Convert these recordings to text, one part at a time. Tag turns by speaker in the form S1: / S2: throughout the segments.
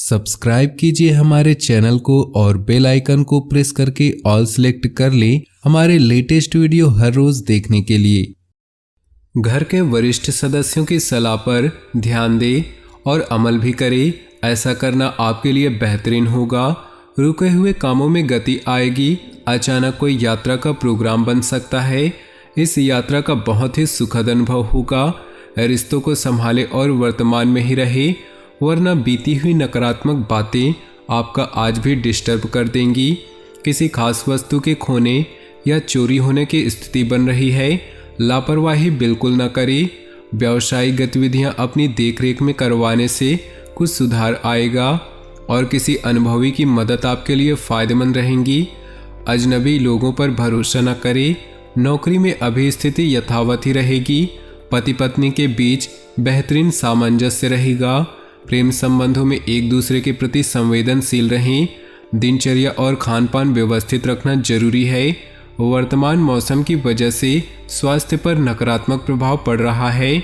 S1: Subscribe कीजिए हमारे channel को और बेल आइकन को प्रेस करके ऑल सेलेक्ट कर लें हमारे लेटेस्ट वीडियो हर रोज देखने के लिए। घर के वरिष्ठ सदस्यों की सलाह पर ध्यान दें और अमल भी करें। ऐसा करना आपके लिए बेहतरीन होगा। रुके हुए कामों में गति आएगी। अचानक कोई यात्रा का प्रोग्राम बन सकता है। इस यात्रा का बहुत ही सुखद अनुभव होगा। रिश्तों को संभाले और वर्तमान में ही रहे, वरना बीती हुई नकारात्मक बातें आपका आज भी डिस्टर्ब कर देंगी। किसी खास वस्तु के खोने या चोरी होने की स्थिति बन रही है। लापरवाही बिल्कुल न करें। व्यावसायिक गतिविधियां अपनी देखरेख में करवाने से कुछ सुधार आएगा और किसी अनुभवी की मदद आपके लिए फायदेमंद रहेंगी। अजनबी लोगों पर भरोसा न करें। नौकरी में अभी स्थिति यथावत ही रहेगी। पति पत्नी के बीच बेहतरीन सामंजस्य रहेगा। प्रेम संबंधों में एक दूसरे के प्रति संवेदनशील रहें। दिनचर्या और खान पान व्यवस्थित रखना जरूरी है। वर्तमान मौसम की वजह से स्वास्थ्य पर नकारात्मक प्रभाव पड़ रहा है।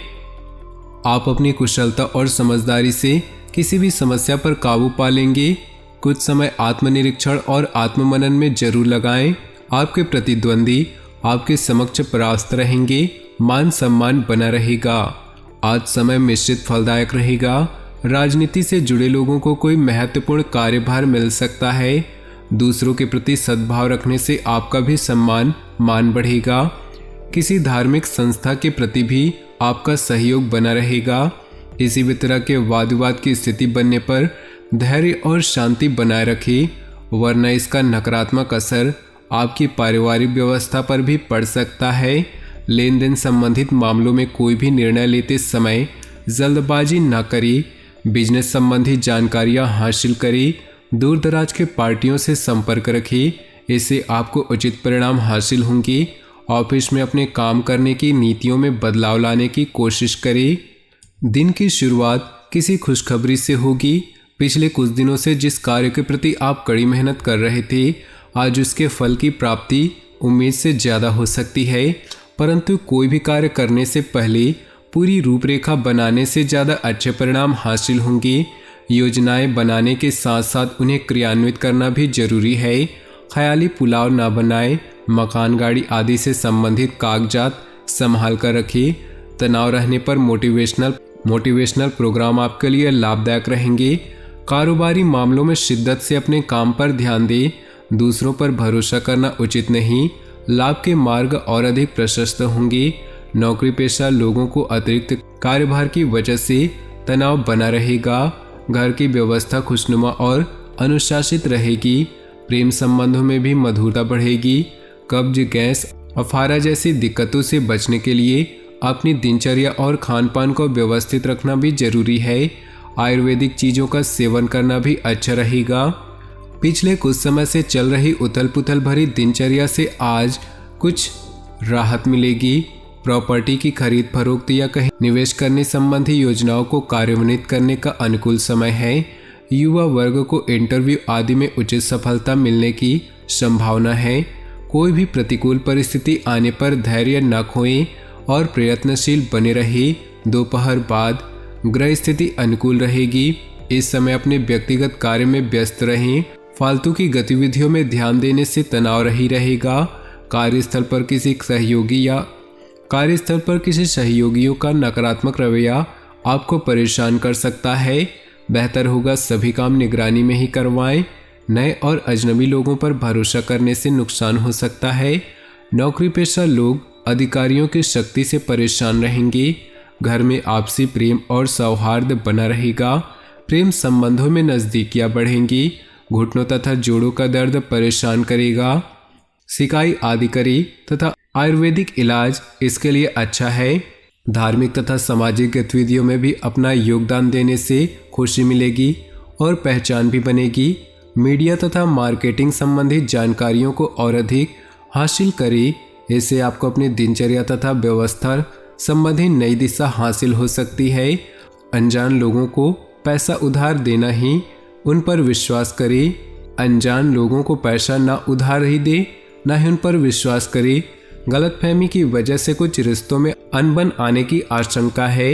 S1: आप अपनी कुशलता और समझदारी से किसी भी समस्या पर काबू पा लेंगे। कुछ समय आत्मनिरीक्षण और आत्ममनन में जरूर लगाएं। आपके प्रतिद्वंदी आपके समक्ष परास्त रहेंगे। मान सम्मान बना रहेगा। आज समय मिश्रित फलदायक रहेगा। राजनीति से जुड़े लोगों को कोई महत्वपूर्ण कार्यभार मिल सकता है। दूसरों के प्रति सद्भाव रखने से आपका भी सम्मान मान बढ़ेगा। किसी धार्मिक संस्था के प्रति भी आपका सहयोग बना रहेगा। किसी भी तरह के वाद विवाद की स्थिति बनने पर धैर्य और शांति बनाए रखें, वरना इसका नकारात्मक असर आपकी पारिवारिक व्यवस्था पर भी पड़ सकता है। लेन देन संबंधित मामलों में कोई भी निर्णय लेते समय जल्दबाजी न करें। बिजनेस संबंधी जानकारियां हासिल करें। दूर दराज के पार्टियों से संपर्क रखें, इससे आपको उचित परिणाम हासिल होंगे। ऑफिस में अपने काम करने की नीतियों में बदलाव लाने की कोशिश करें। दिन की शुरुआत किसी खुशखबरी से होगी। पिछले कुछ दिनों से जिस कार्य के प्रति आप कड़ी मेहनत कर रहे थे, आज उसके फल की प्राप्ति उम्मीद से ज़्यादा हो सकती है। परंतु कोई भी कार्य करने से पहले पूरी रूपरेखा बनाने से ज़्यादा अच्छे परिणाम हासिल होंगे। योजनाएं बनाने के साथ साथ उन्हें क्रियान्वित करना भी जरूरी है। ख्याली पुलाव ना बनाएं। मकान, गाड़ी आदि से संबंधित कागजात संभाल कर रखें। तनाव रहने पर मोटिवेशनल प्रोग्राम आपके लिए लाभदायक रहेंगे। कारोबारी मामलों में शिद्दत से अपने काम पर ध्यान दें। दूसरों पर भरोसा करना उचित नहीं। लाभ के मार्ग और अधिक प्रशस्त होंगे। नौकरी पेशा लोगों को अतिरिक्त कार्यभार की वजह से तनाव बना रहेगा। घर की व्यवस्था खुशनुमा और अनुशासित रहेगी। प्रेम संबंधों में भी मधुरता बढ़ेगी। कब्ज, गैस, अफारा जैसी दिक्कतों से बचने के लिए अपनी दिनचर्या और खान पान को व्यवस्थित रखना भी जरूरी है। आयुर्वेदिक चीज़ों का सेवन करना भी अच्छा रहेगा। पिछले कुछ समय से चल रही उथल पुथल भरी दिनचर्या से आज कुछ राहत मिलेगी। प्रॉपर्टी की खरीद फरोख्त या कहीं निवेश करने संबंधी योजनाओं को कार्यान्वित करने का अनुकूल समय है। युवा वर्ग को इंटरव्यू आदि में उचित सफलता मिलने की संभावना है। कोई भी प्रतिकूल परिस्थिति आने पर धैर्य न खोएं और प्रयत्नशील बने रहे। दोपहर बाद ग्रह स्थिति अनुकूल रहेगी। इस समय अपने व्यक्तिगत कार्य में व्यस्त रहें। फालतू की गतिविधियों में ध्यान देने से तनाव ही रहेगा। कार्यस्थल पर किसी सहयोगियों का नकारात्मक रवैया आपको परेशान कर सकता है। बेहतर होगा सभी काम निगरानी में ही करवाएं। नए और अजनबी लोगों पर भरोसा करने से नुकसान हो सकता है। नौकरी पेशा लोग अधिकारियों की शक्ति से परेशान रहेंगे। घर में आपसी प्रेम और सौहार्द बना रहेगा। प्रेम संबंधों में नज़दीकियां बढ़ेंगी। घुटनों तथा जोड़ों का दर्द परेशान करेगा। सिकाई आदि करें तथा आयुर्वेदिक इलाज इसके लिए अच्छा है। धार्मिक तथा सामाजिक गतिविधियों में भी अपना योगदान देने से खुशी मिलेगी और पहचान भी बनेगी। मीडिया तथा मार्केटिंग संबंधित जानकारियों को और अधिक हासिल करें। इससे आपको अपनी दिनचर्या तथा व्यवस्था संबंधी नई दिशा हासिल हो सकती है। अनजान लोगों को पैसा उधार देना ही उन पर विश्वास करें। अनजान लोगों को पैसा ना उधार ही दे, ना ही उन पर विश्वास करें। गलतफहमी की वजह से कुछ रिश्तों में अनबन आने की आशंका है।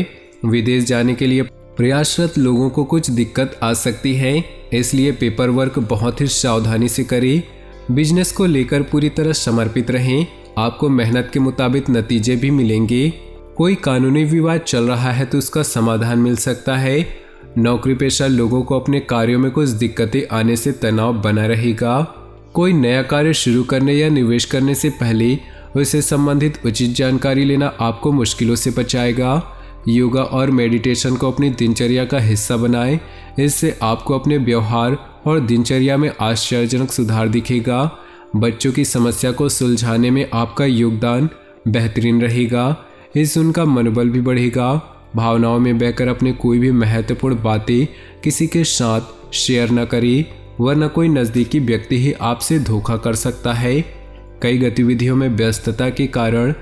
S1: विदेश जाने के लिए प्रयासरत लोगों को कुछ दिक्कत आ सकती है, इसलिए पेपर वर्क बहुत ही सावधानी से करें। बिजनेस को लेकर पूरी तरह समर्पित रहें, आपको मेहनत के मुताबिक नतीजे भी मिलेंगे। कोई कानूनी विवाद चल रहा है तो उसका समाधान मिल सकता है। नौकरी पेशा लोगों को अपने कार्यों में कुछ दिक्कतें आने से तनाव बना रहेगा। कोई नया कार्य शुरू करने या निवेश करने से पहले उससे संबंधित उचित जानकारी लेना आपको मुश्किलों से बचाएगा। योगा और मेडिटेशन को अपनी दिनचर्या का हिस्सा बनाएं, इससे आपको अपने व्यवहार और दिनचर्या में आश्चर्यजनक सुधार दिखेगा। बच्चों की समस्या को सुलझाने में आपका योगदान बेहतरीन रहेगा, इससे उनका मनोबल भी बढ़ेगा। भावनाओं में बहकर अपने कोई भी महत्वपूर्ण बातें किसी के साथ शेयर न करें, वरना कोई नज़दीकी व्यक्ति ही आपसे धोखा कर सकता है। कई गतिविधियों में व्यस्तता के कारण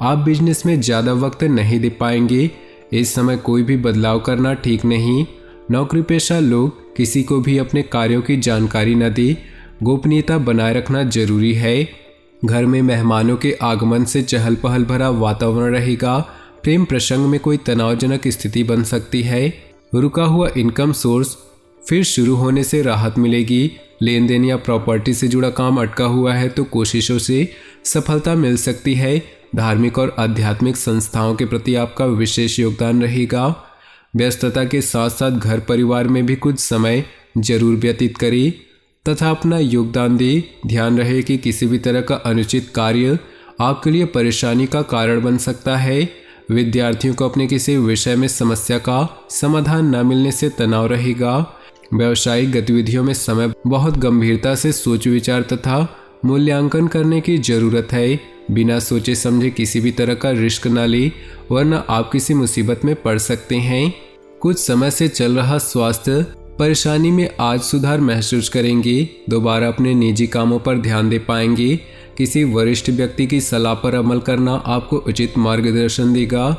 S1: आप बिजनेस में ज़्यादा वक्त नहीं दे पाएंगे। इस समय कोई भी बदलाव करना ठीक नहीं। नौकरी पेशा लोग किसी को भी अपने कार्यों की जानकारी न दे, गोपनीयता बनाए रखना जरूरी है। घर में मेहमानों के आगमन से चहल पहल भरा वातावरण रहेगा। प्रेम प्रसंग में कोई तनावजनक स्थिति बन सकती है। रुका हुआ इनकम सोर्स फिर शुरू होने से राहत मिलेगी। लेन देन या प्रॉपर्टी से जुड़ा काम अटका हुआ है तो कोशिशों से सफलता मिल सकती है। धार्मिक और आध्यात्मिक संस्थाओं के प्रति आपका विशेष योगदान रहेगा। व्यस्तता के साथ साथ घर परिवार में भी कुछ समय जरूर व्यतीत करें तथा अपना योगदान दें। ध्यान रहे कि किसी भी तरह का अनुचित कार्य आपके लिए परेशानी का कारण बन सकता है। विद्यार्थियों को अपने किसी विषय में समस्या का समाधान न मिलने से तनाव रहेगा। व्यावसायिक गतिविधियों में समय बहुत गंभीरता से सोच विचार तथा मूल्यांकन करने की जरूरत है। बिना सोचे समझे किसी भी तरह का रिस्क न ले, वरना आप किसी मुसीबत में पड़ सकते हैं। कुछ समय से चल रहा स्वास्थ्य परेशानी में आज सुधार महसूस करेंगे। दोबारा अपने निजी कामों पर ध्यान दे पाएंगे। किसी वरिष्ठ व्यक्ति की सलाह पर अमल करना आपको उचित मार्गदर्शन देगा।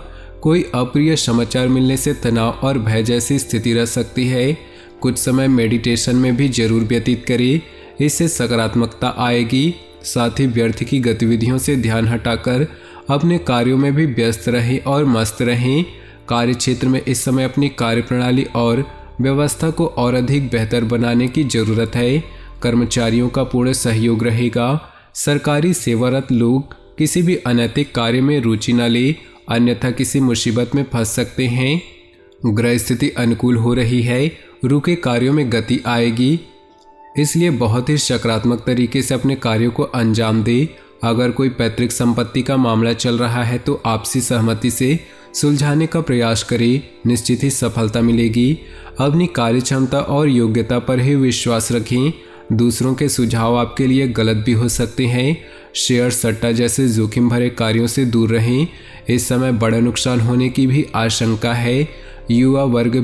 S1: कोई अप्रिय समाचार मिलने से तनाव और भय जैसी स्थिति रह सकती है। कुछ समय मेडिटेशन में भी जरूर व्यतीत करें, इससे सकारात्मकता आएगी। साथ ही व्यर्थ की गतिविधियों से ध्यान हटाकर अपने कार्यों में भी व्यस्त रहें और मस्त रहें। कार्य क्षेत्र में इस समय अपनी कार्यप्रणाली और व्यवस्था को और अधिक बेहतर बनाने की जरूरत है। कर्मचारियों का पूर्ण सहयोग रहेगा। सरकारी सेवारत लोग किसी भी अनैतिक कार्य में रुचि न ले, अन्यथा किसी मुसीबत में फंस सकते हैं। ग्रह स्थिति अनुकूल हो रही है, रुके कार्यों में गति आएगी, इसलिए बहुत ही सकारात्मक तरीके से अपने कार्यों को अंजाम दे। अगर कोई पैतृक संपत्ति का मामला चल रहा है तो आपसी सहमति से सुलझाने का प्रयास करें, निश्चित ही सफलता मिलेगी। अपनी कार्य क्षमता और योग्यता पर ही विश्वास रखें। दूसरों के सुझाव आपके लिए गलत भी हो सकते हैं। शेयर सट्टा जैसे जोखिम भरे कार्यों से दूर रहें, इस समय बड़ा नुकसान होने की भी आशंका है। युवा वर्ग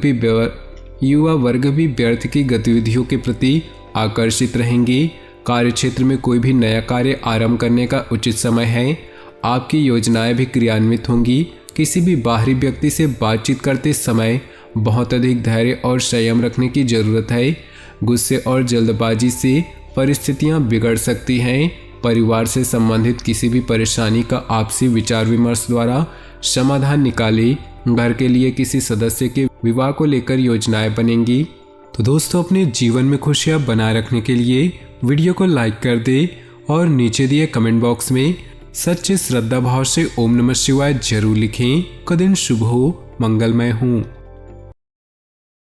S1: भी व्यर्थ की गतिविधियों के प्रति आकर्षित रहेंगी। कार्यक्षेत्र में कोई भी नया कार्य आरंभ करने का उचित समय है। आपकी योजनाएं भी क्रियान्वित होंगी। किसी भी बाहरी व्यक्ति से बातचीत करते समय बहुत अधिक धैर्य और संयम रखने की जरूरत है। गुस्से और जल्दबाजी से परिस्थितियां बिगड़ सकती हैं। परिवार से संबंधित किसी भी परेशानी का आपसी विचार विमर्श द्वारा समाधान निकालें। घर के लिए किसी सदस्य के विवाह को लेकर योजनाएं बनेंगी। तो दोस्तों, अपने जीवन में खुशियां बनाए रखने के लिए वीडियो को लाइक कर दें और नीचे दिए कमेंट बॉक्स में सच्चे श्रद्धा भाव से ओम नमः शिवाय जरूर लिखें। का दिन शुभ हो, मंगलमय हो।